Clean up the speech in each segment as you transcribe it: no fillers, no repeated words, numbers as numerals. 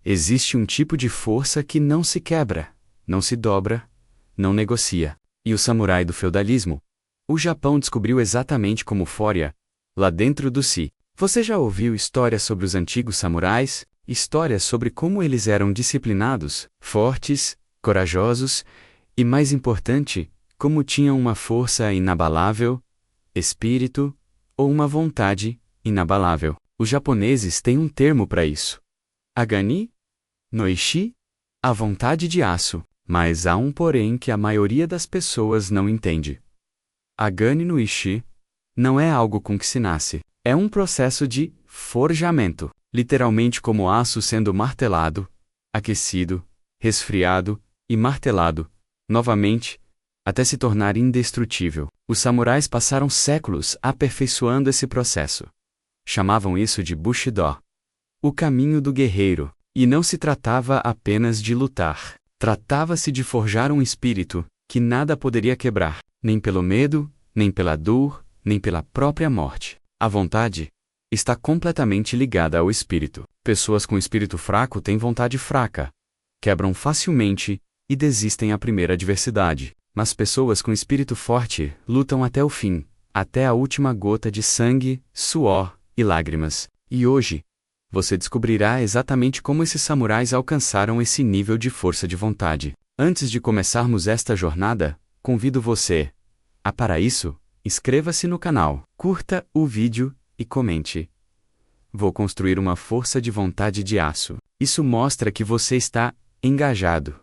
Existe um tipo de força que não se quebra, não se dobra, não negocia. E o samurai do feudalismo? O Japão descobriu exatamente como fória, lá dentro do si. Você já ouviu histórias sobre os antigos samurais? Histórias sobre como eles eram disciplinados, fortes, corajosos e, mais importante, como tinham uma força inabalável, espírito ou uma vontade inabalável. Os japoneses têm um termo para isso. Agani no Ishi, a vontade de aço. Mas há um porém que a maioria das pessoas não entende. Agani no Ishi não é algo com que se nasce. É um processo de forjamento, literalmente como aço sendo martelado, aquecido, resfriado e martelado, novamente, até se tornar indestrutível. Os samurais passaram séculos aperfeiçoando esse processo. Chamavam isso de Bushido, o caminho do guerreiro, e não se tratava apenas de lutar. Tratava-se de forjar um espírito que nada poderia quebrar, nem pelo medo, nem pela dor, nem pela própria morte. A vontade está completamente ligada ao espírito. Pessoas com espírito fraco têm vontade fraca, quebram facilmente e desistem à primeira adversidade. Mas pessoas com espírito forte lutam até o fim, até a última gota de sangue, suor e lágrimas. E hoje, você descobrirá exatamente como esses samurais alcançaram esse nível de força de vontade. Antes de começarmos esta jornada, convido você a, para isso, inscreva-se no canal, curta o vídeo e comente. Vou construir uma força de vontade de aço. Isso mostra que você está engajado.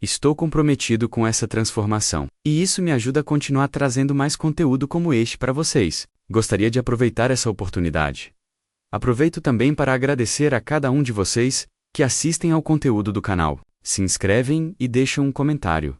Estou comprometido com essa transformação. E isso me ajuda a continuar trazendo mais conteúdo como este para vocês. Gostaria de aproveitar essa oportunidade. Aproveito também para agradecer a cada um de vocês que assistem ao conteúdo do canal, se inscrevem e deixam um comentário.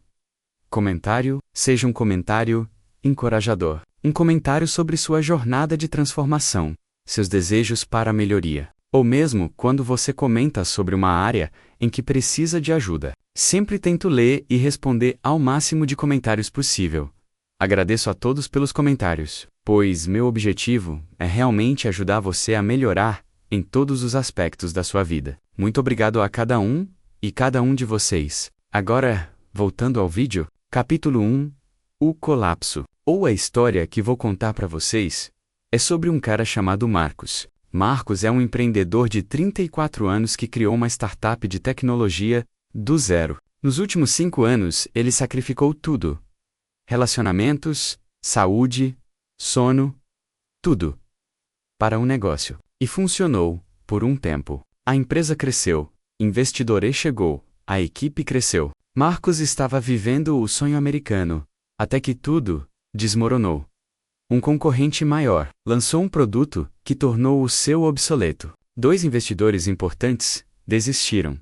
Comentário, seja um comentário encorajador. Um comentário sobre sua jornada de transformação, seus desejos para a melhoria. Ou mesmo quando você comenta sobre uma área em que precisa de ajuda. Sempre tento ler e responder ao máximo de comentários possível. Agradeço a todos pelos comentários, pois meu objetivo é realmente ajudar você a melhorar em todos os aspectos da sua vida. Muito obrigado a cada um e cada um de vocês. Agora, voltando ao vídeo, capítulo 1, o colapso, ou a história que vou contar para vocês, é sobre um cara chamado Marcos. Marcos é um empreendedor de 34 anos que criou uma startup de tecnologia do zero. Nos últimos 5 anos, ele sacrificou tudo. Relacionamentos, saúde, sono, tudo, para um negócio. E funcionou, por um tempo. A empresa cresceu, investidor chegou, a equipe cresceu. Marcos estava vivendo o sonho americano, até que tudo desmoronou. Um concorrente maior lançou um produto que tornou o seu obsoleto. 2 investidores importantes desistiram.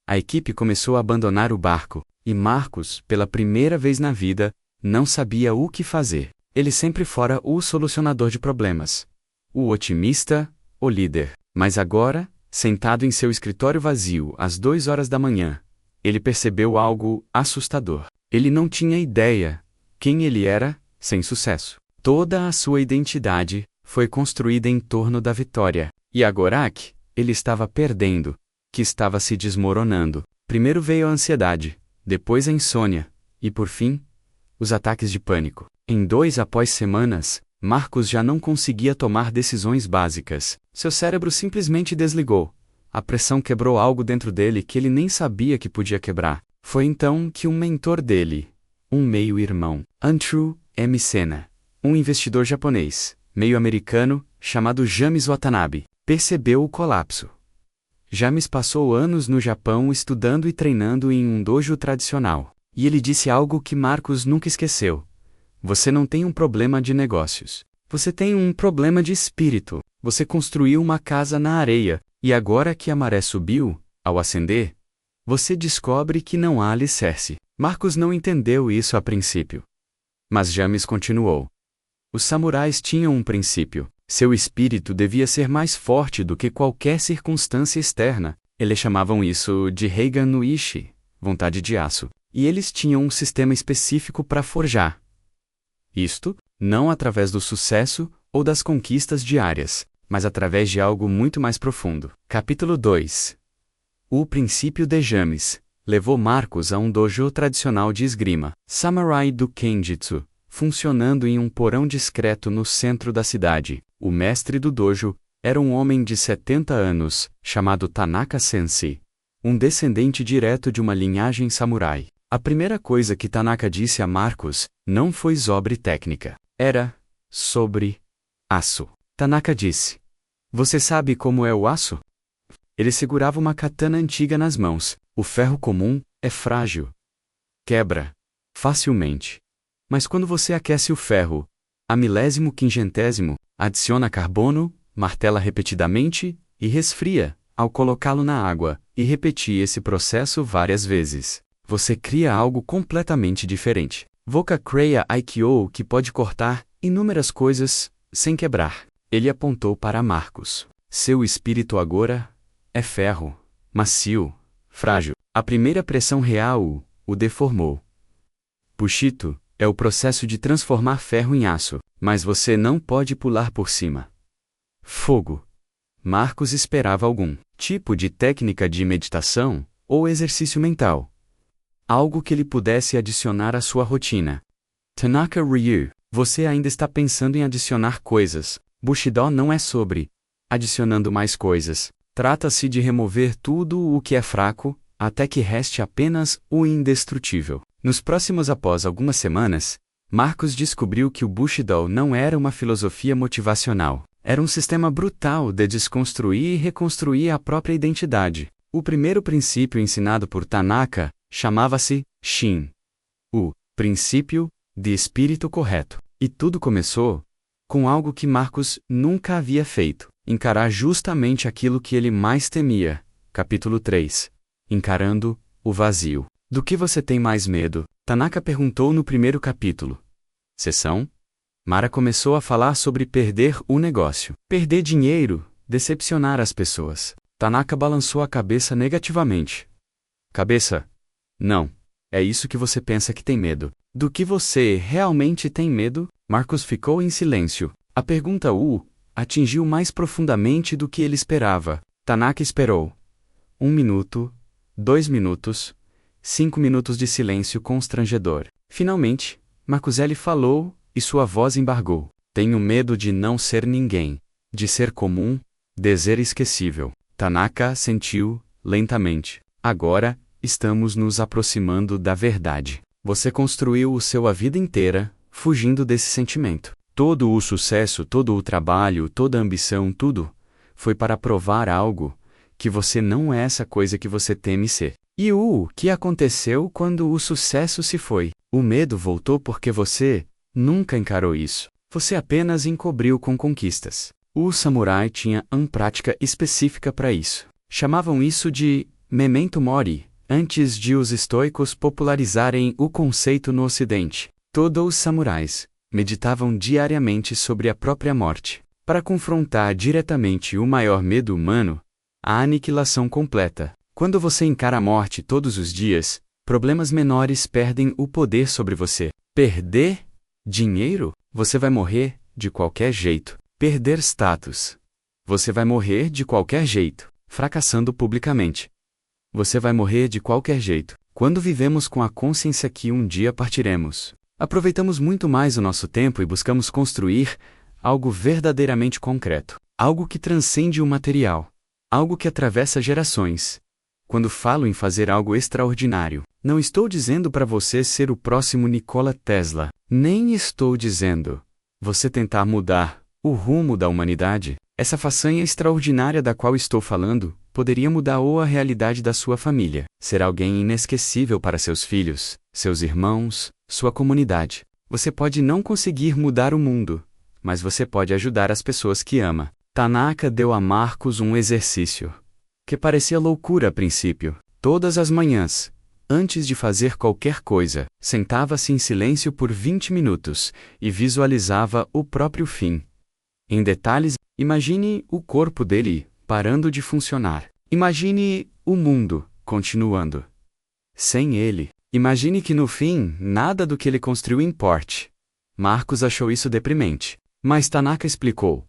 A equipe começou a abandonar o barco, e Marcos, pela primeira vez na vida, não sabia o que fazer. Ele sempre fora o solucionador de problemas, o otimista, o líder. Mas agora, sentado em seu escritório vazio às 2 horas da manhã, ele percebeu algo assustador. Ele não tinha ideia quem ele era sem sucesso. Toda a sua identidade foi construída em torno da vitória. E agora ele estava perdendo, que estava se desmoronando. Primeiro veio a ansiedade, depois a insônia, e por fim, os ataques de pânico. Em 2 após semanas, Marcos já não conseguia tomar decisões básicas. Seu cérebro simplesmente desligou. A pressão quebrou algo dentro dele que ele nem sabia que podia quebrar. Foi então que um mentor dele, um meio-irmão, Andrew M. Sena, um investidor japonês, meio-americano, chamado James Watanabe, percebeu o colapso. James passou anos no Japão estudando e treinando em um dojo tradicional. E ele disse algo que Marcos nunca esqueceu. Você não tem um problema de negócios. Você tem um problema de espírito. Você construiu uma casa na areia, e agora que a maré subiu, ao ascender, você descobre que não há alicerce. Marcos não entendeu isso a princípio. Mas James continuou. Os samurais tinham um princípio. Seu espírito devia ser mais forte do que qualquer circunstância externa. Eles chamavam isso de Heigan no Ishi, vontade de aço. E eles tinham um sistema específico para forjar. Isto, não através do sucesso ou das conquistas diárias, mas através de algo muito mais profundo. Capítulo 2. O princípio de James levou Marcos a um dojo tradicional de esgrima, Samurai do Kenjutsu, funcionando em um porão discreto no centro da cidade. O mestre do dojo era um homem de 70 anos, chamado Tanaka Sensei, um descendente direto de uma linhagem samurai. A primeira coisa que Tanaka disse a Marcos não foi sobre técnica. Era sobre aço. Tanaka disse: "Você sabe como é o aço?" Ele segurava uma katana antiga nas mãos. O ferro comum é frágil. Quebra facilmente. Mas quando você aquece o ferro, a milésimo quingentésimo, adiciona carbono, martela repetidamente e resfria, ao colocá-lo na água, e repetir esse processo várias vezes, você cria algo completamente diferente. Voka Kreia Aikyo que pode cortar inúmeras coisas sem quebrar. Ele apontou para Marcos. Seu espírito agora é ferro, macio, frágil. A primeira pressão real o deformou. Pushito é o processo de transformar ferro em aço, mas você não pode pular por cima. Fogo. Marcos esperava algum tipo de técnica de meditação ou exercício mental. Algo que ele pudesse adicionar à sua rotina. Tanaka Ryu, você ainda está pensando em adicionar coisas. Bushido não é sobre adicionando mais coisas. Trata-se de remover tudo o que é fraco, até que reste apenas o indestrutível. Após algumas semanas, Marcos descobriu que o Bushido não era uma filosofia motivacional. Era um sistema brutal de desconstruir e reconstruir a própria identidade. O primeiro princípio ensinado por Tanaka chamava-se Shin, o princípio de espírito correto. E tudo começou com algo que Marcos nunca havia feito: encarar justamente aquilo que ele mais temia. Capítulo 3. Encarando o vazio. Do que você tem mais medo? Tanaka perguntou no primeiro capítulo. Seção. Mara começou a falar sobre perder o negócio. Perder dinheiro, decepcionar as pessoas. Tanaka balançou a cabeça negativamente. Cabeça. Não. É isso que você pensa que tem medo. Do que você realmente tem medo? Marcos ficou em silêncio. A pergunta o atingiu mais profundamente do que ele esperava. Tanaka esperou. 1 minuto, 2 minutos, 5 minutos de silêncio constrangedor. Finalmente, Marcuselli falou, e sua voz embargou. Tenho medo de não ser ninguém, de ser comum, de ser esquecível. Tanaka sentiu, lentamente. Agora, estamos nos aproximando da verdade. Você construiu a vida inteira, fugindo desse sentimento. Todo o sucesso, todo o trabalho, toda a ambição, tudo, foi para provar algo, que você não é essa coisa que você teme ser. E o que aconteceu quando o sucesso se foi? O medo voltou porque você nunca encarou isso. Você apenas encobriu com conquistas. O samurai tinha uma prática específica para isso. Chamavam isso de memento mori, antes de os estoicos popularizarem o conceito no Ocidente. Todos os samurais meditavam diariamente sobre a própria morte, para confrontar diretamente o maior medo humano, a aniquilação completa. Quando você encara a morte todos os dias, problemas menores perdem o poder sobre você. Perder dinheiro? Você vai morrer de qualquer jeito. Perder status? Você vai morrer de qualquer jeito, fracassando publicamente. Você vai morrer de qualquer jeito. Quando vivemos com a consciência que um dia partiremos, aproveitamos muito mais o nosso tempo e buscamos construir algo verdadeiramente concreto, algo que transcende o material, algo que atravessa gerações. Quando falo em fazer algo extraordinário, não estou dizendo para você ser o próximo Nikola Tesla, nem estou dizendo você tentar mudar o rumo da humanidade. Essa façanha extraordinária da qual estou falando poderia mudar a realidade da sua família, ser alguém inesquecível para seus filhos, seus irmãos, sua comunidade. Você pode não conseguir mudar o mundo, mas você pode ajudar as pessoas que ama. Tanaka deu a Marcos um exercício que parecia loucura a princípio. Todas as manhãs, antes de fazer qualquer coisa, sentava-se em silêncio por 20 minutos e visualizava o próprio fim. Em detalhes, imagine o corpo dele parando de funcionar. Imagine o mundo continuando sem ele. Imagine que no fim, nada do que ele construiu importe. Marcos achou isso deprimente. Mas Tanaka explicou.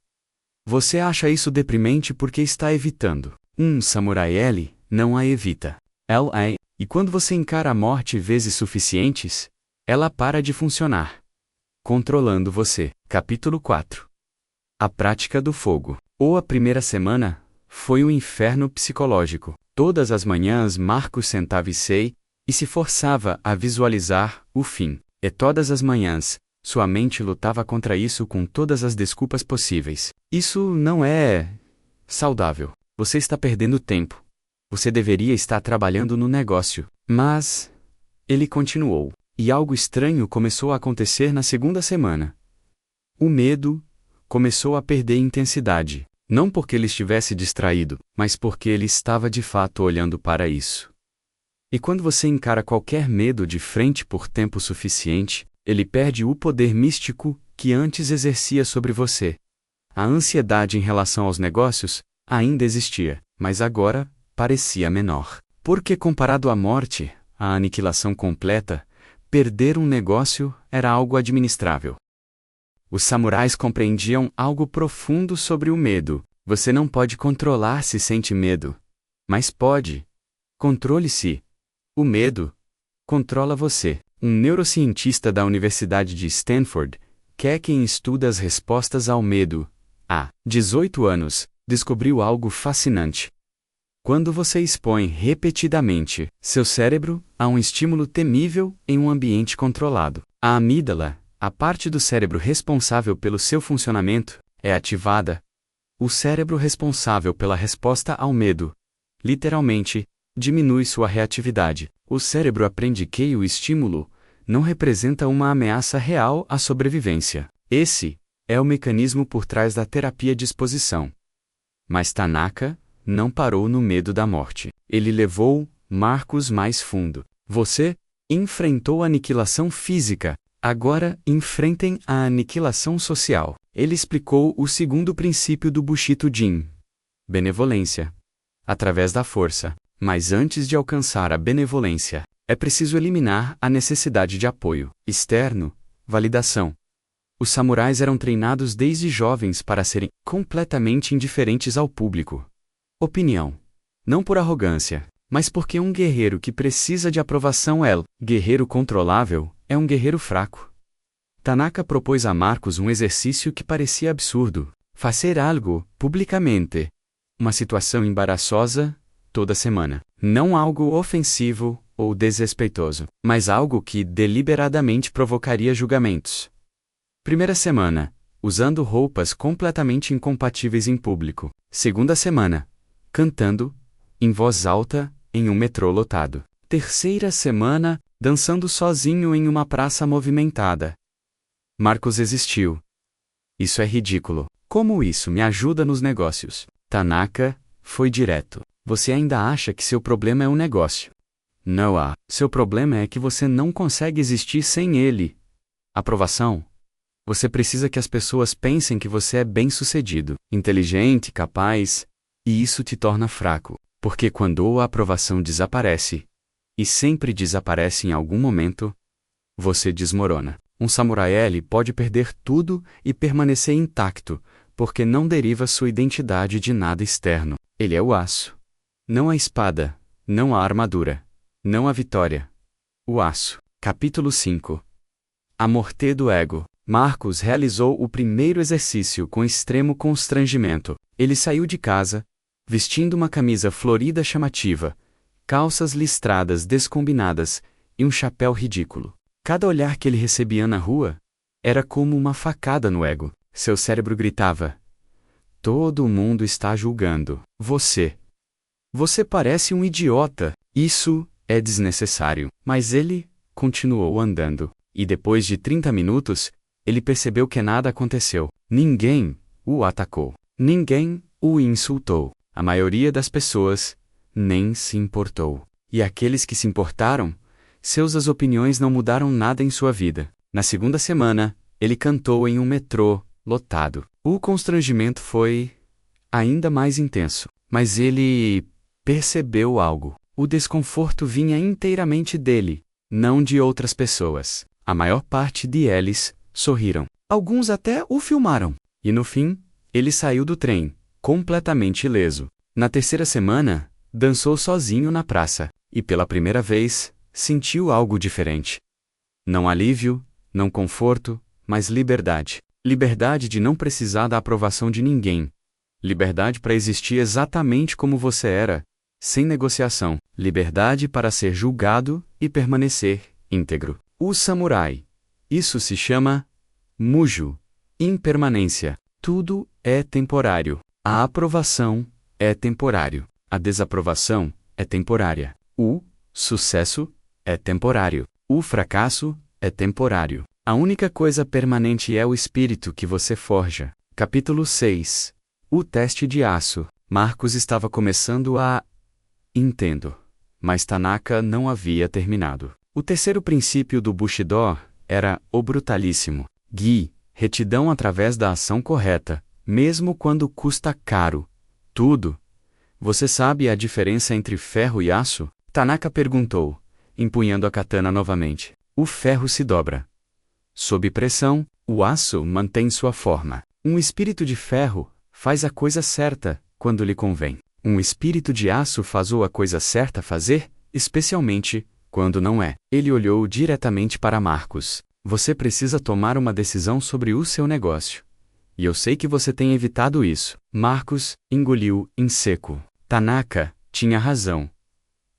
Você acha isso deprimente porque está evitando. Samurai ele não a evita. Ela é, e quando você encara a morte vezes suficientes, ela para de funcionar, controlando você. Capítulo 4. A prática do fogo. A primeira semana foi um inferno psicológico. Todas as manhãs Marcos sentava e se forçava a visualizar o fim. E todas as manhãs, sua mente lutava contra isso com todas as desculpas possíveis. Isso não é saudável. Você está perdendo tempo. Você deveria estar trabalhando no negócio. Mas ele continuou. E algo estranho começou a acontecer na segunda semana. O medo começou a perder intensidade. Não porque ele estivesse distraído, mas porque ele estava de fato olhando para isso. E quando você encara qualquer medo de frente por tempo suficiente, ele perde o poder místico que antes exercia sobre você. A ansiedade em relação aos negócios ainda existia, mas agora parecia menor. Porque comparado à morte, à aniquilação completa, perder um negócio era algo administrável. Os samurais compreendiam algo profundo sobre o medo. Você não pode controlar se sente medo, mas pode. Controle-se. O medo controla você. Um neurocientista da Universidade de Stanford, quem estuda as respostas ao medo, há 18 anos, descobriu algo fascinante. Quando você expõe repetidamente seu cérebro a um estímulo temível em um ambiente controlado, a amígdala, a parte do cérebro responsável pelo seu funcionamento, é ativada. O cérebro responsável pela resposta ao medo, literalmente, diminui sua reatividade. O cérebro aprende que o estímulo não representa uma ameaça real à sobrevivência. Esse é o mecanismo por trás da terapia de exposição. Mas Tanaka não parou no medo da morte. Ele levou Marcos mais fundo. Você enfrentou a aniquilação física. Agora enfrentem a aniquilação social. Ele explicou o segundo princípio do Bushido-jin: benevolência, através da força. Mas antes de alcançar a benevolência, é preciso eliminar a necessidade de apoio externo, validação. Os samurais eram treinados desde jovens para serem completamente indiferentes ao público. Opinião. Não por arrogância, mas porque um guerreiro que precisa de aprovação guerreiro controlável, é um guerreiro fraco. Tanaka propôs a Marcos um exercício que parecia absurdo: fazer algo, publicamente. Uma situação embaraçosa, toda semana. Não algo ofensivo ou desrespeitoso, mas algo que deliberadamente provocaria julgamentos. Primeira semana, usando roupas completamente incompatíveis em público. Segunda semana, cantando, em voz alta, em um metrô lotado. Terceira semana, dançando sozinho em uma praça movimentada. Marcos existiu. Isso é ridículo. Como isso me ajuda nos negócios? Tanaka foi direto. Você ainda acha que seu problema é um negócio? Não há. Seu problema é que você não consegue existir sem ele. Aprovação? Você precisa que as pessoas pensem que você é bem-sucedido, inteligente, capaz, e isso te torna fraco, porque quando a aprovação desaparece, e sempre desaparece em algum momento, você desmorona. Um samurai pode perder tudo e permanecer intacto, porque não deriva sua identidade de nada externo. Ele é o aço. Não a espada, não a armadura, não a vitória. O aço. Capítulo 5. A morte do ego. Marcos realizou o primeiro exercício com extremo constrangimento. Ele saiu de casa, vestindo uma camisa florida chamativa, calças listradas descombinadas e um chapéu ridículo. Cada olhar que ele recebia na rua era como uma facada no ego. Seu cérebro gritava: todo mundo está julgando você. Você parece um idiota. Isso é desnecessário. Mas ele continuou andando. E depois de 30 minutos, ele percebeu que nada aconteceu. Ninguém o atacou. Ninguém o insultou. A maioria das pessoas nem se importou. E aqueles que se importaram, suas opiniões não mudaram nada em sua vida. Na segunda semana, ele cantou em um metrô lotado. O constrangimento foi ainda mais intenso. Mas ele percebeu algo. O desconforto vinha inteiramente dele, não de outras pessoas. A maior parte deles sorriram. Alguns até o filmaram. E no fim, ele saiu do trem, completamente ileso. Na terceira semana, Dançou sozinho na praça, e pela primeira vez, sentiu algo diferente. Não alívio, não conforto, mas liberdade. Liberdade de não precisar da aprovação de ninguém. Liberdade para existir exatamente como você era, sem negociação. Liberdade para ser julgado e permanecer íntegro. O samurai. Isso se chama mujo, impermanência. Tudo é temporário. A aprovação é temporário. A desaprovação é temporária. O sucesso é temporário. O fracasso é temporário. A única coisa permanente é o espírito que você forja. Capítulo 6. O teste de aço. Marcos estava começando a... Entendo. Mas Tanaka não havia terminado. O terceiro princípio do Bushido era o brutalíssimo. Gi, retidão através da ação correta, mesmo quando custa caro. Tudo. Você sabe a diferença entre ferro e aço? Tanaka perguntou, empunhando a katana novamente. O ferro se dobra. Sob pressão, o aço mantém sua forma. Um espírito de ferro faz a coisa certa quando lhe convém. Um espírito de aço faz a coisa certa a fazer, especialmente quando não é. Ele olhou diretamente para Marcos. Você precisa tomar uma decisão sobre o seu negócio. E eu sei que você tem evitado isso. Marcos engoliu em seco. Tanaka tinha razão.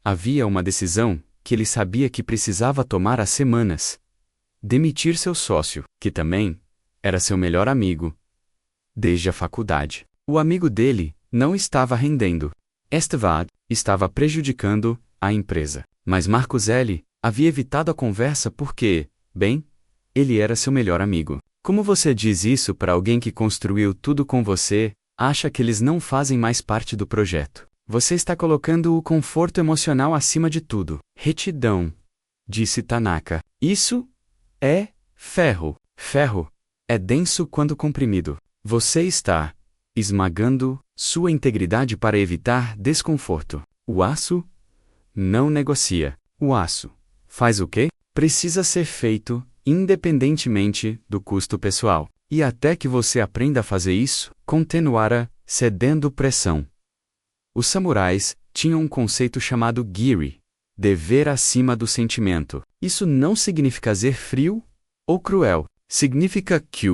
Havia uma decisão que ele sabia que precisava tomar há semanas. Demitir seu sócio, que também era seu melhor amigo, desde a faculdade. O amigo dele não estava rendendo. Estevad estava prejudicando a empresa. Mas Marcos L. havia evitado a conversa porque, bem, ele era seu melhor amigo. Como você diz isso para alguém que construiu tudo com você, acha que eles não fazem mais parte do projeto? Você está colocando o conforto emocional acima de tudo. Retidão, disse Tanaka. Isso é ferro. Ferro é denso quando comprimido. Você está esmagando sua integridade para evitar desconforto. O aço não negocia. O aço faz o quê? Precisa ser feito independentemente do custo pessoal. E até que você aprenda a fazer isso, continuará cedendo pressão. Os samurais tinham um conceito chamado giri, dever acima do sentimento. Isso não significa ser frio ou cruel. Significa que,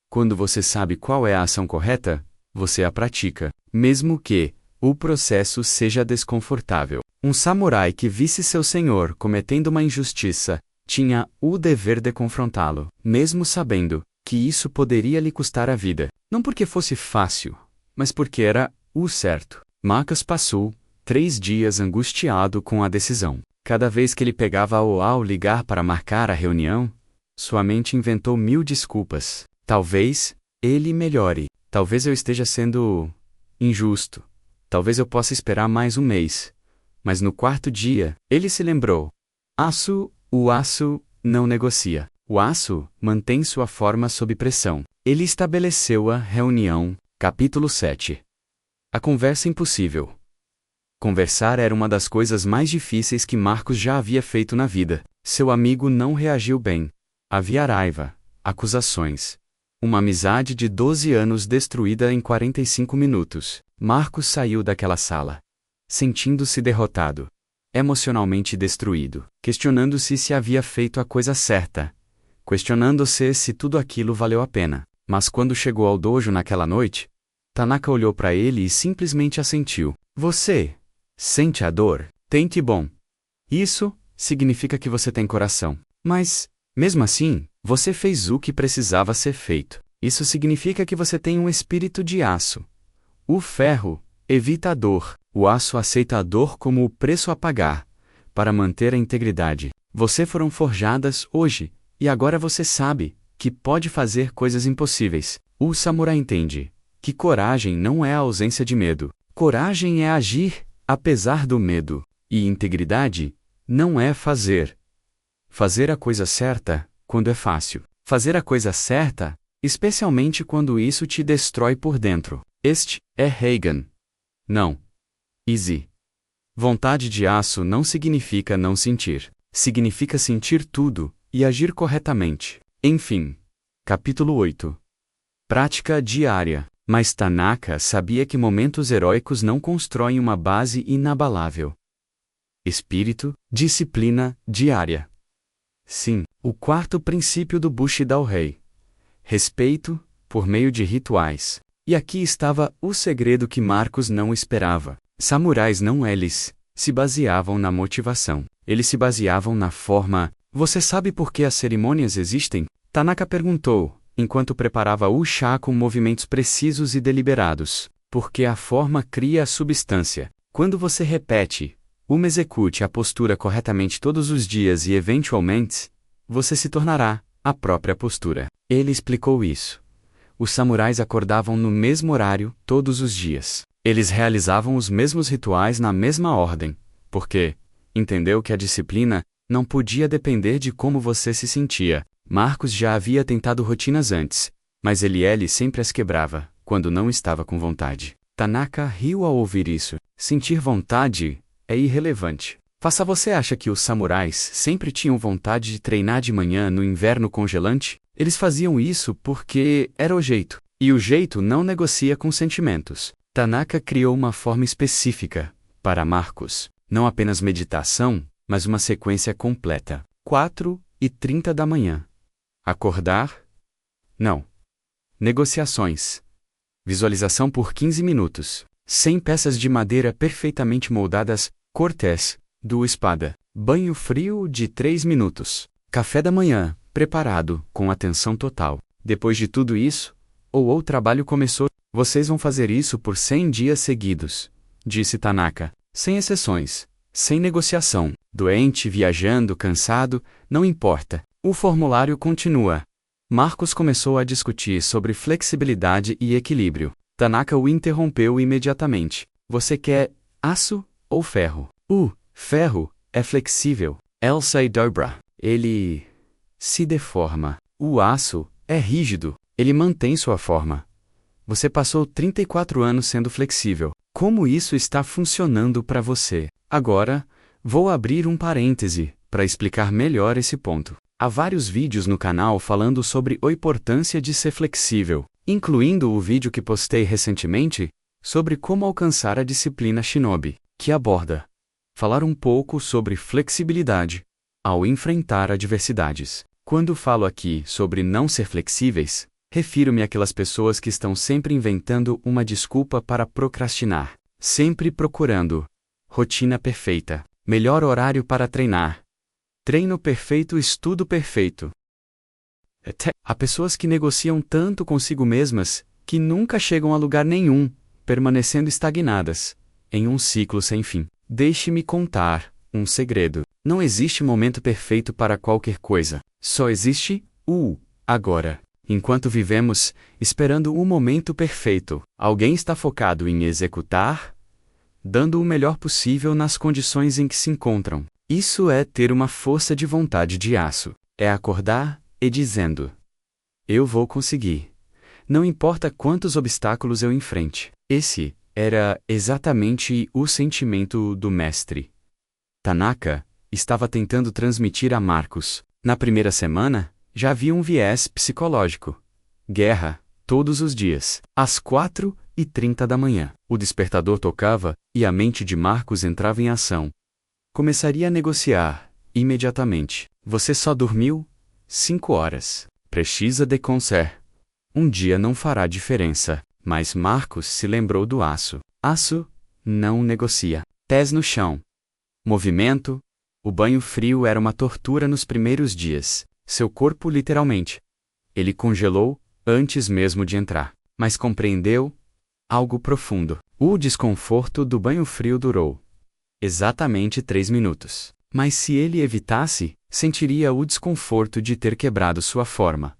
quando você sabe qual é a ação correta, você a pratica, mesmo que o processo seja desconfortável. Um samurai que visse seu senhor cometendo uma injustiça tinha o dever de confrontá-lo, mesmo sabendo que isso poderia lhe custar a vida. Não porque fosse fácil, mas porque era o certo. Marcos passou 3 dias angustiado com a decisão. Cada vez que ele pegava ao ligar para marcar a reunião, sua mente inventou 1000 desculpas. Talvez ele melhore. Talvez eu esteja sendo injusto. Talvez eu possa esperar mais um mês. Mas no 4º dia, ele se lembrou. O aço não negocia. O aço mantém sua forma sob pressão. Ele estabeleceu a reunião. Capítulo 7. A conversa impossível. Conversar era uma das coisas mais difíceis que Marcos já havia feito na vida. Seu amigo não reagiu bem. Havia raiva, acusações. Uma amizade de 12 anos destruída em 45 minutos. Marcos saiu daquela sala, sentindo-se derrotado, emocionalmente destruído, questionando-se se havia feito a coisa certa, questionando-se se tudo aquilo valeu a pena. Mas quando chegou ao dojo naquela noite, Tanaka olhou para ele e simplesmente assentiu. Você sente a dor? Tente bom. Isso significa que você tem coração. Mas, mesmo assim, você fez o que precisava ser feito. Isso significa que você tem um espírito de aço. O ferro evita a dor. O aço aceita a dor como o preço a pagar para manter a integridade. Você foram forjadas hoje, e agora você sabe que pode fazer coisas impossíveis. O samurai entende que coragem não é a ausência de medo. Coragem é agir apesar do medo. E integridade não é fazer a coisa certa quando é fácil. Fazer a coisa certa, especialmente quando isso te destrói por dentro. Este é Reagan. Não. Easy. Vontade de aço não significa não sentir. Significa sentir tudo e agir corretamente. Enfim. Capítulo 8. Prática diária. Mas Tanaka sabia que momentos heróicos não constroem uma base inabalável. Espírito, disciplina, diária. Sim, o quarto princípio do Bushido-rei. Respeito, por meio de rituais. E aqui estava o segredo que Marcos não esperava. Samurais não eles se baseavam na motivação. Eles se baseavam na forma. Você sabe por que as cerimônias existem? Tanaka perguntou, enquanto preparava o chá com movimentos precisos e deliberados. Porque a forma cria a substância. Quando você repete, execute a postura corretamente todos os dias e eventualmente, você se tornará a própria postura. Ele explicou isso. Os samurais acordavam no mesmo horário, todos os dias. Eles realizavam os mesmos rituais na mesma ordem, porque entendeu que a disciplina não podia depender de como você se sentia. Marcos já havia tentado rotinas antes, mas ele sempre as quebrava, quando não estava com vontade. Tanaka riu ao ouvir isso. Sentir vontade é irrelevante. Você acha que os samurais sempre tinham vontade de treinar de manhã no inverno congelante? Eles faziam isso porque era o jeito. E o jeito não negocia com sentimentos. Tanaka criou uma forma específica, para Marcos, não apenas meditação, mas uma sequência completa. 4:30 da manhã. Acordar? Não. Negociações. Visualização por 15 minutos. 100 peças de madeira perfeitamente moldadas, cortés, do espada. Banho frio de 3 minutos. Café da manhã, preparado, com atenção total. Depois de tudo isso, o trabalho começou. Vocês vão fazer isso por 100 dias seguidos, disse Tanaka. Sem exceções. Sem negociação. Doente, viajando, cansado, não importa. O formulário continua. Marcos começou a discutir sobre flexibilidade e equilíbrio. Tanaka o interrompeu imediatamente. Você quer aço ou ferro? Ferro é flexível. Elsa e dobra. Ele se deforma. O aço é rígido. Ele mantém sua forma. Você passou 34 anos sendo flexível. Como isso está funcionando para você? Agora, vou abrir um parêntese para explicar melhor esse ponto. Há vários vídeos no canal falando sobre a importância de ser flexível, incluindo o vídeo que postei recentemente sobre como alcançar a disciplina Shinobi, que aborda falar um pouco sobre flexibilidade ao enfrentar adversidades. Quando falo aqui sobre não ser flexíveis, refiro-me àquelas pessoas que estão sempre inventando uma desculpa para procrastinar, sempre procurando rotina perfeita, melhor horário para treinar, treino perfeito, estudo perfeito. Há pessoas que negociam tanto consigo mesmas que nunca chegam a lugar nenhum, permanecendo estagnadas em um ciclo sem fim. Deixe-me contar um segredo. Não existe momento perfeito para qualquer coisa. Só existe o agora. Enquanto vivemos esperando o momento perfeito, alguém está focado em executar, dando o melhor possível nas condições em que se encontram. Isso é ter uma força de vontade de aço. É acordar e dizendo: eu vou conseguir. Não importa quantos obstáculos eu enfrente. Esse era exatamente o sentimento do mestre. Tanaka estava tentando transmitir a Marcos. Na primeira semana, já havia um viés psicológico. Guerra, todos os dias. Às 4:30 da manhã, o despertador tocava e a mente de Marcos entrava em ação. Começaria a negociar, imediatamente. Você só dormiu 5 horas. Precisa de concert. Um dia não fará diferença. Mas Marcos se lembrou do aço. Aço não negocia. Pés no chão. Movimento. O banho frio era uma tortura nos primeiros dias. Seu corpo literalmente. Ele congelou antes mesmo de entrar. Mas compreendeu algo profundo. O desconforto do banho frio durou exatamente 3 minutos. Mas se ele evitasse, sentiria o desconforto de ter quebrado sua forma.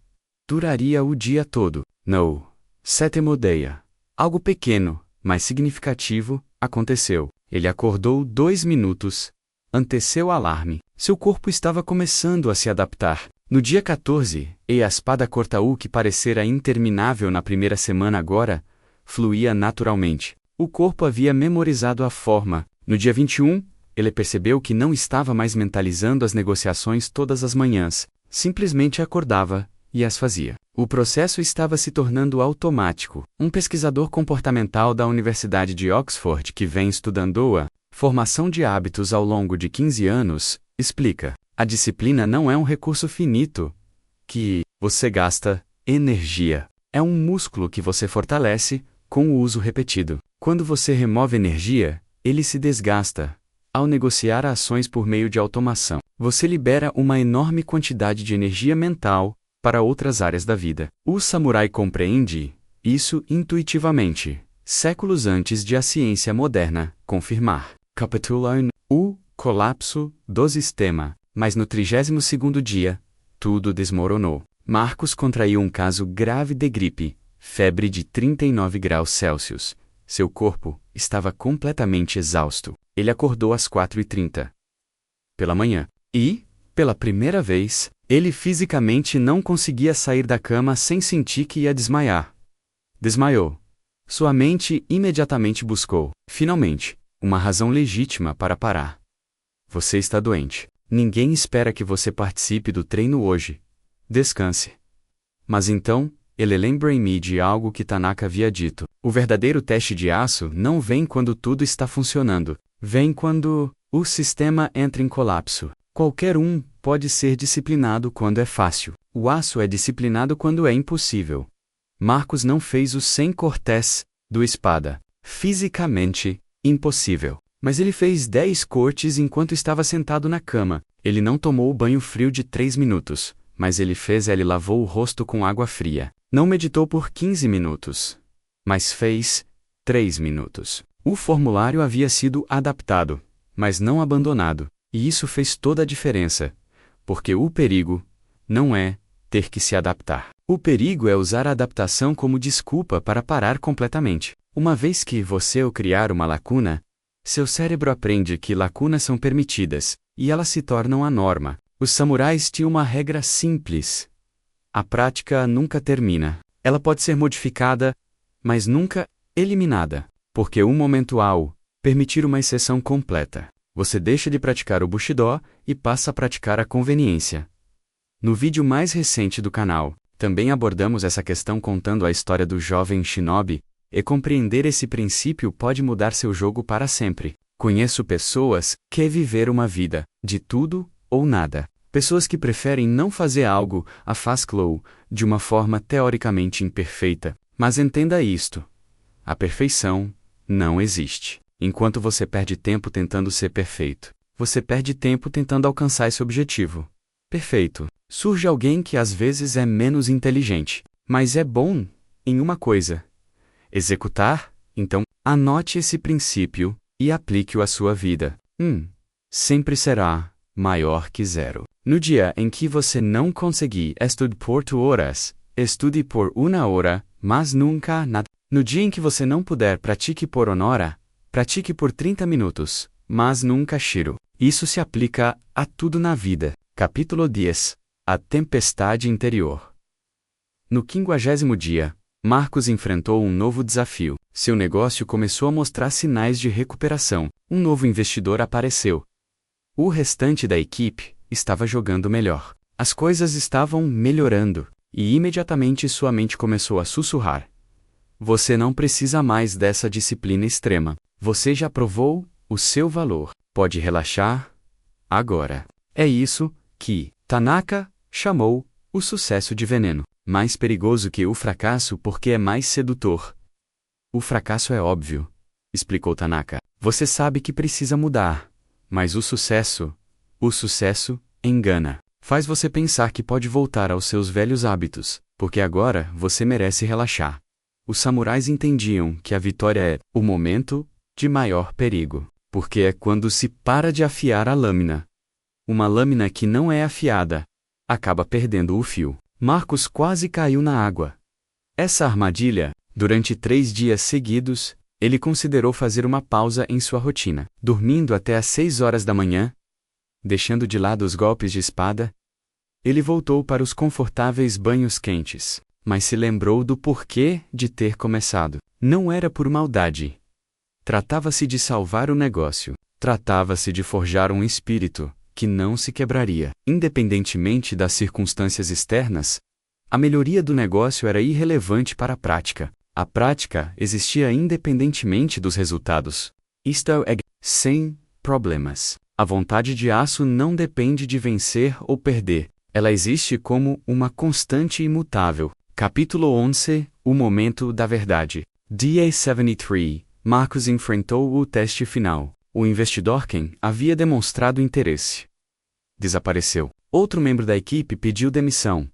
Duraria o dia todo. No sétimo dia, algo pequeno, mas significativo, aconteceu. Ele acordou 2 minutos. Anteceu o alarme. Seu corpo estava começando a se adaptar. No dia 14, a espada corta-u que parecera interminável na primeira semana agora, fluía naturalmente. O corpo havia memorizado a forma. No dia 21, ele percebeu que não estava mais mentalizando as negociações todas as manhãs. Simplesmente acordava e as fazia. O processo estava se tornando automático. Um pesquisador comportamental da Universidade de Oxford que vem estudando a formação de hábitos ao longo de 15 anos, explica: a disciplina não é um recurso finito que você gasta energia. É um músculo que você fortalece com o uso repetido. Quando você remove energia, ele se desgasta. Ao negociar ações por meio de automação, você libera uma enorme quantidade de energia mental para outras áreas da vida. O samurai compreende isso intuitivamente, séculos antes de a ciência moderna confirmar. Capítulo 1: o colapso do sistema. Mas no 32º dia, tudo desmoronou. Marcos contraiu um caso grave de gripe, febre de 39 graus Celsius. Seu corpo estava completamente exausto. Ele acordou às 4h30 pela manhã e, pela primeira vez, ele fisicamente não conseguia sair da cama sem sentir que ia desmaiar. Desmaiou. Sua mente imediatamente buscou, finalmente, uma razão legítima para parar. Você está doente. Ninguém espera que você participe do treino hoje. Descanse. Mas então, ele lembrou-me de algo que Tanaka havia dito. O verdadeiro teste de aço não vem quando tudo está funcionando. Vem quando o sistema entra em colapso. Qualquer um pode ser disciplinado quando é fácil. O aço é disciplinado quando é impossível. Marcos não fez os 100 cortes do espada. Fisicamente, impossível. Mas ele fez 10 cortes enquanto estava sentado na cama. Ele não tomou o banho frio de 3 minutos, mas ele lavou o rosto com água fria. Não meditou por 15 minutos, mas fez 3 minutos. O formulário havia sido adaptado, mas não abandonado, e isso fez toda a diferença, porque o perigo não é ter que se adaptar. O perigo é usar a adaptação como desculpa para parar completamente. Uma vez que você criar uma lacuna, seu cérebro aprende que lacunas são permitidas, e elas se tornam a norma. Os samurais tinham uma regra simples. A prática nunca termina. Ela pode ser modificada, mas nunca eliminada. Porque um momento ao permitir uma exceção completa, você deixa de praticar o Bushido e passa a praticar a conveniência. No vídeo mais recente do canal, também abordamos essa questão contando a história do jovem shinobi, e compreender esse princípio pode mudar seu jogo para sempre. Conheço pessoas que viver uma vida de tudo ou nada. Pessoas que preferem não fazer algo a fast-flow de uma forma teoricamente imperfeita. Mas entenda isto: a perfeição não existe. Enquanto você perde tempo tentando ser perfeito, você perde tempo tentando alcançar esse objetivo. Perfeito. Surge alguém que às vezes é menos inteligente, mas é bom em uma coisa: executar. Então, anote esse princípio e aplique-o à sua vida. Sempre será maior que 0. No dia em que você não conseguir estudar por 2 horas, estude por 1 hora, mas nunca nada. No dia em que você não puder, pratique por 1 hora, pratique por 30 minutos, mas nunca shiro. Isso se aplica a tudo na vida. Capítulo 10. A tempestade interior. No 50º dia, Marcos enfrentou um novo desafio. Seu negócio começou a mostrar sinais de recuperação. Um novo investidor apareceu. O restante da equipe estava jogando melhor. As coisas estavam melhorando, e imediatamente sua mente começou a sussurrar: você não precisa mais dessa disciplina extrema. Você já provou o seu valor. Pode relaxar agora. É isso que Tanaka chamou o sucesso de veneno. Mais perigoso que o fracasso porque é mais sedutor. O fracasso é óbvio, explicou Tanaka. Você sabe que precisa mudar. Mas o sucesso engana. Faz você pensar que pode voltar aos seus velhos hábitos, porque agora você merece relaxar. Os samurais entendiam que a vitória é o momento de maior perigo, porque é quando se para de afiar a lâmina. Uma lâmina que não é afiada acaba perdendo o fio. Marcos quase caiu na água. Essa armadilha, durante 3 dias seguidos, ele considerou fazer uma pausa em sua rotina, dormindo até às 6 horas da manhã, deixando de lado os golpes de espada. Ele voltou para os confortáveis banhos quentes, mas se lembrou do porquê de ter começado. Não era por maldade. Tratava-se de salvar o negócio. Tratava-se de forjar um espírito que não se quebraria. Independentemente das circunstâncias externas, A melhoria do negócio era irrelevante para a prática. A prática existia independentemente dos resultados. Isto é, sem problemas. A vontade de aço não depende de vencer ou perder. Ela existe como uma constante imutável. Capítulo 11 – O momento da verdade. Dia 73 – Marcos enfrentou o teste final. O investidor quem havia demonstrado interesse desapareceu. Outro membro da equipe pediu demissão.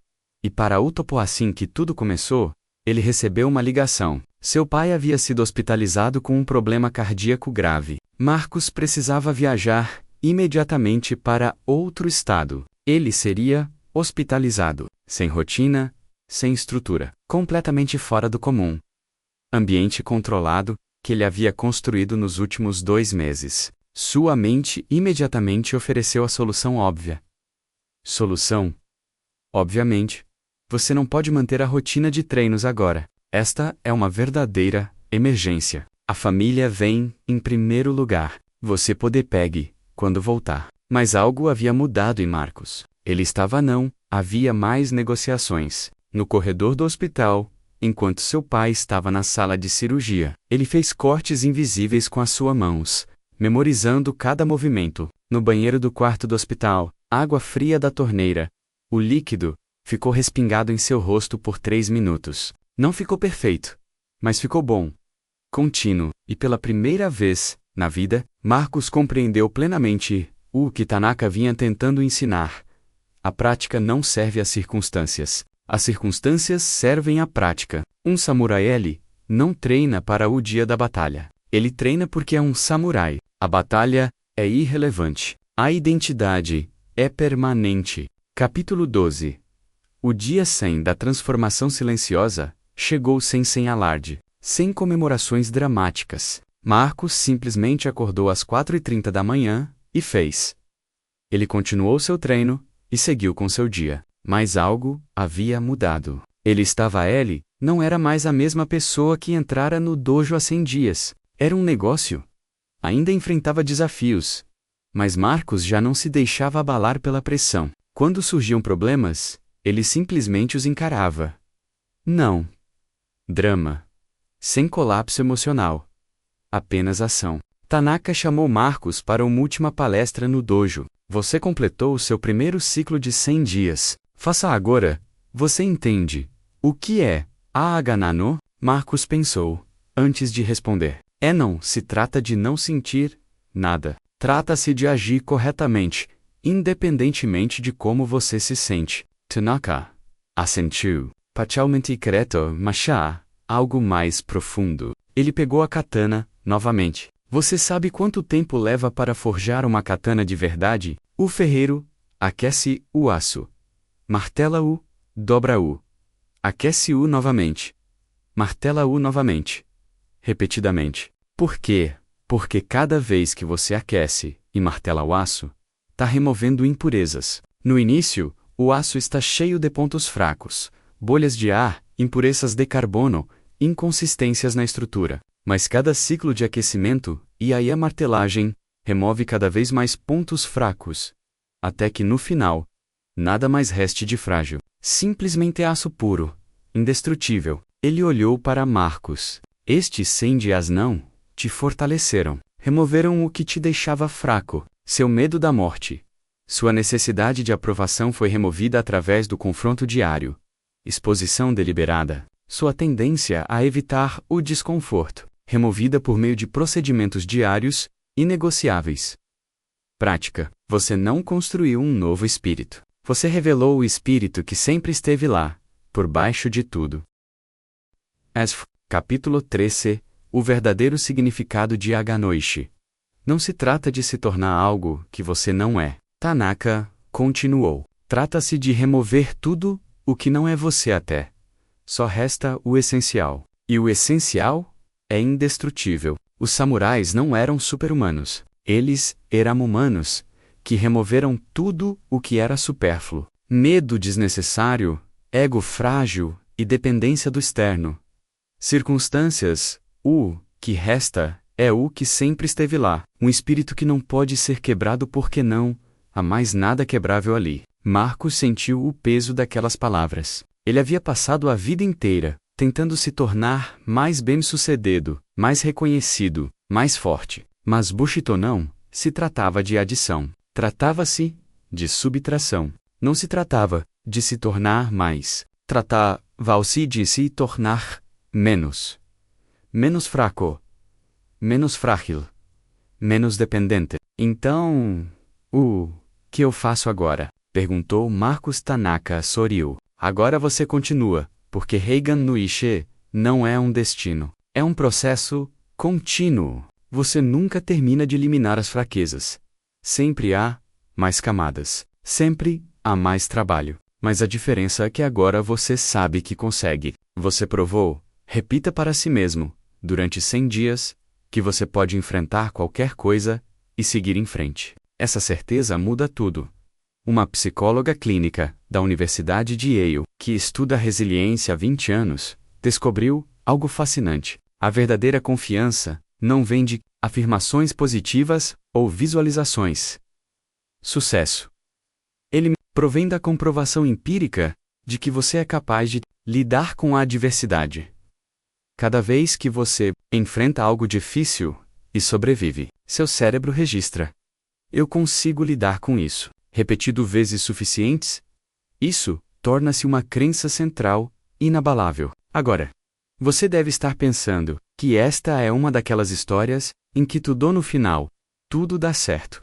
E para o topo assim que tudo começou, ele recebeu uma ligação. Seu pai havia sido hospitalizado com um problema cardíaco grave. Marcos precisava viajar imediatamente para outro estado. Ele seria hospitalizado, sem rotina, sem estrutura, completamente fora do comum. Ambiente controlado, que ele havia construído nos últimos 2 meses. Sua mente imediatamente ofereceu a solução óbvia. Solução? Obviamente, você não pode manter a rotina de treinos agora. Esta é uma verdadeira emergência. A família vem em primeiro lugar. Você pode pegue quando voltar. Mas algo havia mudado em Marcos. Ele estava havia mais negociações. No corredor do hospital, enquanto seu pai estava na sala de cirurgia, ele fez cortes invisíveis com as suas mãos, memorizando cada movimento. No banheiro do quarto do hospital, água fria da torneira. O líquido ficou respingado em seu rosto por 3 minutos. Não ficou perfeito, mas ficou bom, contínuo, e pela primeira vez na vida, Marcos compreendeu plenamente o que Tanaka vinha tentando ensinar. A prática não serve às circunstâncias. As circunstâncias servem à prática. Um samurai não treina para o dia da batalha. Ele treina porque é um samurai. A batalha é irrelevante. A identidade é permanente. Capítulo 12. O dia 100 da transformação silenciosa chegou sem alarde, sem comemorações dramáticas. Marcos simplesmente acordou às 4h30 da manhã e fez. Ele continuou seu treino e seguiu com seu dia. Mas algo havia mudado. Não era mais a mesma pessoa que entrara no dojo há 100 dias. Era um negócio. Ainda enfrentava desafios. Mas Marcos já não se deixava abalar pela pressão. Quando surgiam problemas, ele simplesmente os encarava. Não drama. Sem colapso emocional. Apenas ação. Tanaka chamou Marcos para uma última palestra no dojo. Você completou o seu primeiro ciclo de 100 dias. Faça agora. Você entende o que é Aganano? Marcos pensou, antes de responder. Não se trata de não sentir nada. Trata-se de agir corretamente, independentemente de como você se sente. Tanaka assentiu. Parcialmente creto, mas algo mais profundo. Ele pegou a katana, novamente. Você sabe quanto tempo leva para forjar uma katana de verdade? O ferreiro aquece o aço. Martela-o, dobra-o. Aquece-o novamente. Martela-o novamente. Repetidamente. Por quê? Porque cada vez que você aquece e martela o aço, está removendo impurezas. No início, o aço está cheio de pontos fracos, bolhas de ar, impurezas de carbono, inconsistências na estrutura. Mas cada ciclo de aquecimento, e aí a martelagem, remove cada vez mais pontos fracos, até que no final, nada mais reste de frágil. Simplesmente aço puro, indestrutível. Ele olhou para Marcos. Estes 100 dias não te fortaleceram. Removeram o que te deixava fraco, seu medo da morte. Sua necessidade de aprovação foi removida através do confronto diário. Exposição deliberada. Sua tendência a evitar o desconforto, removida por meio de procedimentos diários, inegociáveis. Prática. Você não construiu um novo espírito. Você revelou o espírito que sempre esteve lá, por baixo de tudo. Capítulo 13. O verdadeiro significado de Aganoishi. Não se trata de se tornar algo que você não é. Tanaka continuou. Trata-se de remover tudo o que não é você até. Só resta o essencial. E o essencial é indestrutível. Os samurais não eram super-humanos. Eles eram humanos, que removeram tudo o que era supérfluo. Medo desnecessário, ego frágil e dependência do externo. Circunstâncias, o que resta é o que sempre esteve lá. Um espírito que não pode ser quebrado porque não há mais nada quebrável ali. Marcos sentiu o peso daquelas palavras. Ele havia passado a vida inteira tentando se tornar mais bem-sucedido, mais reconhecido, mais forte. Mas Bushido não se tratava de adição. Tratava-se de subtração. Não se tratava de se tornar mais. Tratava-se de se tornar menos. Menos fraco. Menos frágil. Menos dependente. Então, o que eu faço agora? Perguntou Marcos Tanaka Soryu. Agora você continua, porque Reigan no Ishe não é um destino. É um processo contínuo. Você nunca termina de eliminar as fraquezas. Sempre há mais camadas. Sempre há mais trabalho. Mas a diferença é que agora você sabe que consegue. Você provou, repita para si mesmo, durante 100 dias, que você pode enfrentar qualquer coisa e seguir em frente. Essa certeza muda tudo. Uma psicóloga clínica da Universidade de Yale, que estuda resiliência há 20 anos, descobriu algo fascinante. A verdadeira confiança não vem de afirmações positivas ou visualizações. Sucesso. Ele provém da comprovação empírica de que você é capaz de lidar com a adversidade. Cada vez que você enfrenta algo difícil e sobrevive, seu cérebro registra: eu consigo lidar com isso. Repetido vezes suficientes, isso torna-se uma crença central, inabalável. Agora, você deve estar pensando que esta é uma daquelas histórias em que tudo no final, tudo dá certo.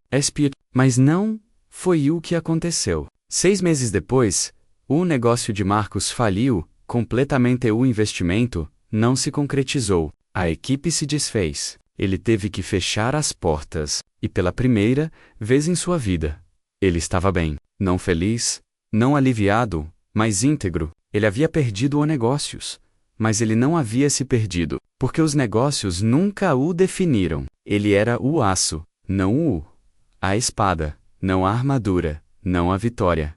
Mas não foi o que aconteceu. 6 meses depois, o negócio de Marcos faliu completamente e o investimento não se concretizou. A equipe se desfez. Ele teve que fechar as portas, e pela primeira vez em sua vida, ele estava bem, não feliz, não aliviado, mas íntegro. Ele havia perdido os negócios, mas ele não havia se perdido, porque os negócios nunca o definiram. Ele era o aço, não a espada, não a armadura, não a vitória.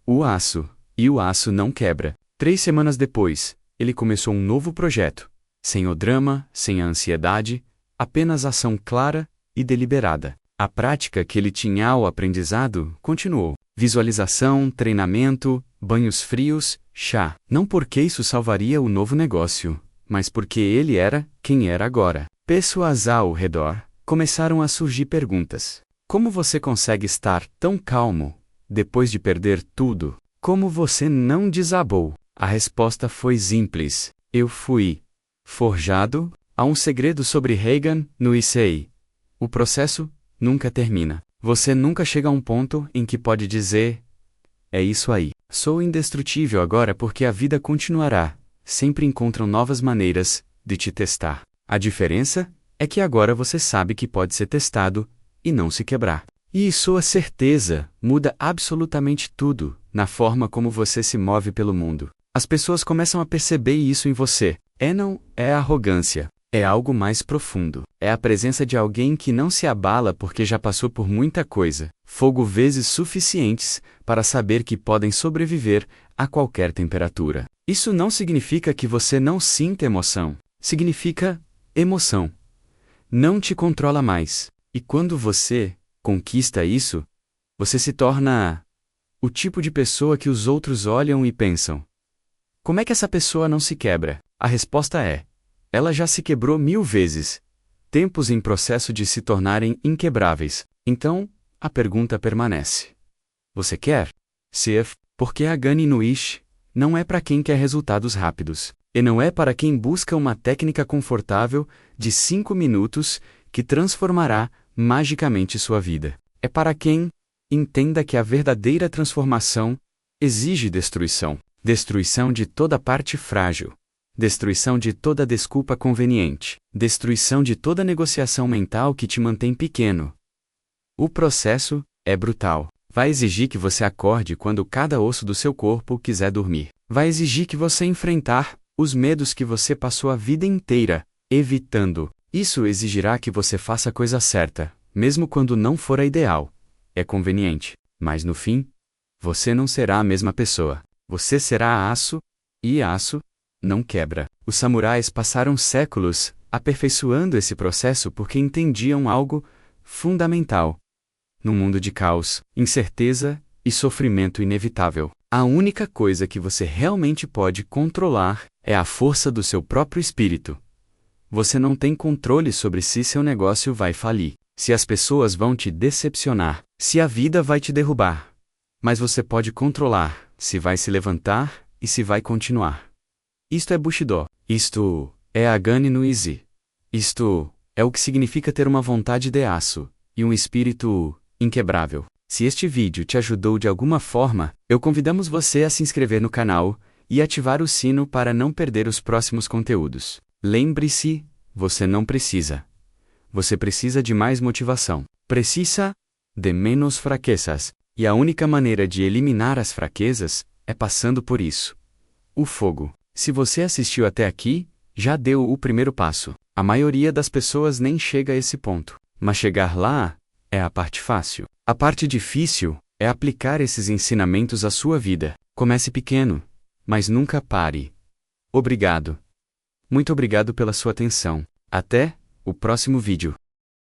O aço, e o aço não quebra. 3 semanas depois, ele começou um novo projeto, sem o drama, sem a ansiedade, apenas ação clara e deliberada. A prática que ele tinha ao aprendizado continuou. Visualização, treinamento, banhos frios, chá. Não porque isso salvaria o novo negócio, mas porque ele era quem era agora. Pessoas ao redor começaram a surgir perguntas. Como você consegue estar tão calmo depois de perder tudo? Como você não desabou? A resposta foi simples. Eu fui forjado. Há um segredo sobre Reigan no Issei. O processo nunca termina. Você nunca chega a um ponto em que pode dizer: é isso aí. Sou indestrutível agora porque a vida continuará. Sempre encontram novas maneiras de te testar. A diferença é que agora você sabe que pode ser testado e não se quebrar. E sua certeza muda absolutamente tudo na forma como você se move pelo mundo. As pessoas começam a perceber isso em você. Não é arrogância. É algo mais profundo. É a presença de alguém que não se abala porque já passou por muita coisa. Fogo vezes suficientes para saber que podem sobreviver a qualquer temperatura. Isso não significa que você não sinta emoção. Significa emoção. Não te controla mais. E quando você conquista isso, você se torna o tipo de pessoa que os outros olham e pensam: como é que essa pessoa não se quebra? A resposta é: ela já se quebrou 1000 vezes. Tempos em processo de se tornarem inquebráveis. Então, a pergunta permanece. Você quer? Porque a Gani no Ish não é para quem quer resultados rápidos. E não é para quem busca uma técnica confortável de 5 minutos que transformará magicamente sua vida. É para quem entenda que a verdadeira transformação exige destruição. Destruição de toda parte frágil. Destruição de toda desculpa conveniente. Destruição de toda negociação mental que te mantém pequeno. O processo é brutal. Vai exigir que você acorde quando cada osso do seu corpo quiser dormir. Vai exigir que você enfrentar os medos que você passou a vida inteira evitando. Isso exigirá que você faça a coisa certa, mesmo quando não for a ideal. É conveniente, mas no fim, você não será a mesma pessoa. Você será aço, e aço não quebra. Os samurais passaram séculos aperfeiçoando esse processo porque entendiam algo fundamental. Num mundo de caos, incerteza e sofrimento inevitável, A única coisa que você realmente pode controlar é a força do seu próprio espírito. Você não tem controle sobre se seu negócio vai falir, se as pessoas vão te decepcionar, se a vida vai te derrubar. Mas você pode controlar se vai se levantar e se vai continuar. Isto é Bushido. Isto é a Gane no Izi. Isto é o que significa ter uma vontade de aço e um espírito inquebrável. Se este vídeo te ajudou de alguma forma, eu convidamos você a se inscrever no canal e ativar o sino para não perder os próximos conteúdos. Lembre-se, você não precisa. Você precisa de mais motivação. Precisa de menos fraquezas. E a única maneira de eliminar as fraquezas é passando por isso. O fogo. Se você assistiu até aqui, já deu o primeiro passo. A maioria das pessoas nem chega a esse ponto. Mas chegar lá é a parte fácil. A parte difícil é aplicar esses ensinamentos à sua vida. Comece pequeno, mas nunca pare. Obrigado. Muito obrigado pela sua atenção. Até o próximo vídeo.